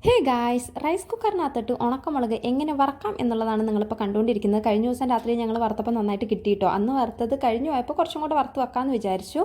Hey guys, rice കുക്കറിനകത്തിട്ട് ഉണക്കമുളക് എങ്ങനെ വറക്കാം എന്നുള്ളതാണ് നിങ്ങളിപ്പോൾ കണ്ടുകൊണ്ടിരിക്കുന്നത്. കഴിഞ്ഞ ദിവസം രാത്രി ഞങ്ങൾ വറുത്തപ്പോൾ നന്നായിട്ട് കിട്ടിയിട്ടോ. അന്ന് വറുത്തത് കഴിഞ്ഞു പോയപ്പോൾ കുറച്ചും കൂടെ വറുത്ത് വെക്കാമെന്ന് വിചാരിച്ചു.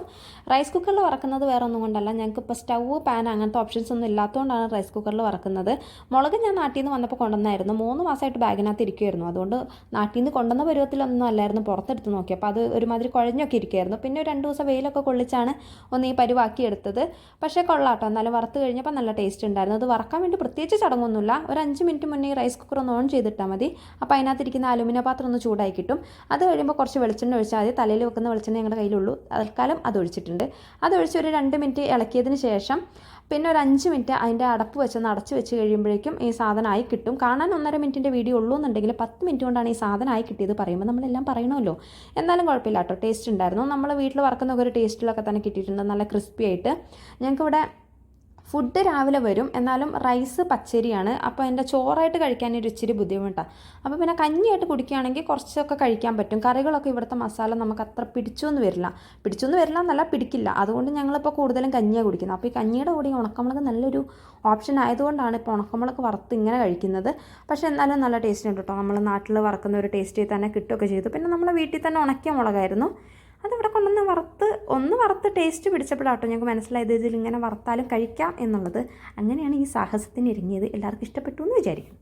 റൈസ് കുക്കറിൽ വറക്കുന്നത് വേറെ ഒന്നും കൊണ്ടല്ല, ഞങ്ങൾക്ക് ഇപ്പോൾ സ്റ്റൗ പാൻ അങ്ങനത്തെ ഓപ്ഷൻസ് ഒന്നും ഇല്ലാത്തതുകൊണ്ടാണ് റൈസ് കുക്കറിൽ വറക്കുന്നത്. മുളക് ഞാൻ നാട്ടിൽ നിന്ന് വന്നപ്പോൾ കൊണ്ടുവന്നായിരുന്നു. 3 മാസമായിട്ട് ബാഗിനകത്ത് ഇരിക്കുമായിരുന്നു. അതുകൊണ്ട് നാട്ടിൽ നിന്ന് കൊണ്ടുവന്ന പരുവത്തിലൊന്നും അല്ലായിരുന്നു പുറത്തെടുത്ത് നോക്കിയപ്പോൾ അത് ഒരുമാതിരി കുഴഞ്ഞൊക്കെ ഇരിക്കുമായിരുന്നു. പിന്നെ 2 ദിവസം വെയിലൊക്കെ കൊള്ളിച്ചാണ് ഒന്ന് ഈ പരുവാക്കി എടുത്തത്. പക്ഷേ കൊള്ളാട്ടോ, എന്നാലും വറുത്ത് കഴിഞ്ഞപ്പോൾ നല്ല ടേസ്റ്റ് ഉണ്ടായിരുന്നു. അത് വറക്കാൻ വേണ്ടി പ്രത്യേകിച്ച് ചടങ്ങൊന്നുമില്ല. ഒരു 5 മിനിറ്റ് മുന്നേ റൈസ് കുക്കർ ഒന്ന് ഓൺ ചെയ്തിട്ടാൽ മതി. അപ്പോൾ അതിനകത്തിരിക്കുന്ന അലുമിനിയം പാത്രം ഒന്ന് ചൂടായി കിട്ടും. അത് കഴിയുമ്പോൾ കുറച്ച് വെളിച്ചെണ്ണ ഒഴിച്ചാൽ മതി. തലയിൽ വെക്കുന്ന വെളിച്ചെണ്ണ ഞങ്ങളുടെ കയ്യിലുള്ളൂ, തൽക്കാലം അത് ഒഴിച്ചിട്ടുണ്ട്. അതൊഴിച്ച് ഒരു 2 മിനിറ്റ് ഇളക്കിയതിന് ശേഷം പിന്നെ ഒരു 5 മിനിറ്റ് അതിൻ്റെ അടപ്പ് വെച്ചൊന്ന് അടച്ച് വെച്ച് കഴിയുമ്പോഴേക്കും ഈ സാധനമായി കിട്ടും. കാണാൻ 1.5 മിനിറ്റിൻ്റെ വീഡിയോ ഉള്ളൂ എന്നുണ്ടെങ്കിൽ 10 മിനിറ്റ് കൊണ്ടാണ് ഈ സാധനമായി കിട്ടിയത് പറയുമ്പോൾ നമ്മളെല്ലാം പറയണമല്ലോ. എന്നാലും കുഴപ്പമില്ല കേട്ടോ, ടേസ്റ്റ് ഉണ്ടായിരുന്നു. നമ്മൾ വീട്ടിൽ വറക്കുന്ന ഒരു ടേസ്റ്റിലൊക്കെ തന്നെ കിട്ടിയിട്ടുണ്ട്, നല്ല ക്രിസ്പി ആയിട്ട്. ഞങ്ങൾക്കിവിടെ ഫുഡ് രാവിലെ വരും, എന്നാലും റൈസ് പച്ചരിയാണ്. അപ്പോൾ എൻ്റെ ചോറായിട്ട് കഴിക്കാനൊരു ഇച്ചിരി ബുദ്ധിമുട്ടാണ്. അപ്പോൾ പിന്നെ കഞ്ഞിയായിട്ട് കുടിക്കുകയാണെങ്കിൽ കുറച്ചൊക്കെ കഴിക്കാൻ പറ്റും. കറികളൊക്കെ ഇവിടുത്തെ മസാല നമുക്ക് അത്ര പിടിച്ചൊന്നും വരില്ല എന്നല്ല, പിടിക്കില്ല. അതുകൊണ്ട് ഞങ്ങളിപ്പോൾ കൂടുതലും കഞ്ഞിയാണ് കുടിക്കുന്നത്. അപ്പോൾ ഈ കഞ്ഞിയുടെ കൂടി ഉണക്കമുളക് നല്ലൊരു ഓപ്ഷൻ ആയതുകൊണ്ടാണ് ഇപ്പോൾ ഉണക്കമുളക് വറുത്ത് ഇങ്ങനെ കഴിക്കുന്നത്. പക്ഷേ എന്നാലും നല്ല ടേസ്റ്റ് ഉണ്ട് കേട്ടോ. നമ്മൾ നാട്ടിൽ വറക്കുന്ന ഒരു ടേസ്റ്റ് തന്നെ കിട്ടുകയൊക്കെ ചെയ്തു. പിന്നെ നമ്മൾ വീട്ടിൽ തന്നെ ഉണക്കിയ മുളകായിരുന്നു. അതിവിടെ കൊണ്ടുവന്ന് വറുത്ത് ടേസ്റ്റ് പിടിച്ചപ്പോഴാട്ടോ ഞങ്ങൾക്ക് മനസ്സിലായത് ഇതിൽ ഇങ്ങനെ വറുത്താലും കഴിക്കാം എന്നുള്ളത്. അങ്ങനെയാണ് ഈ സാഹസത്തിന് ഇറങ്ങിയത്. എല്ലാവർക്കും ഇഷ്ടപ്പെട്ടു എന്ന് വിചാരിക്കും.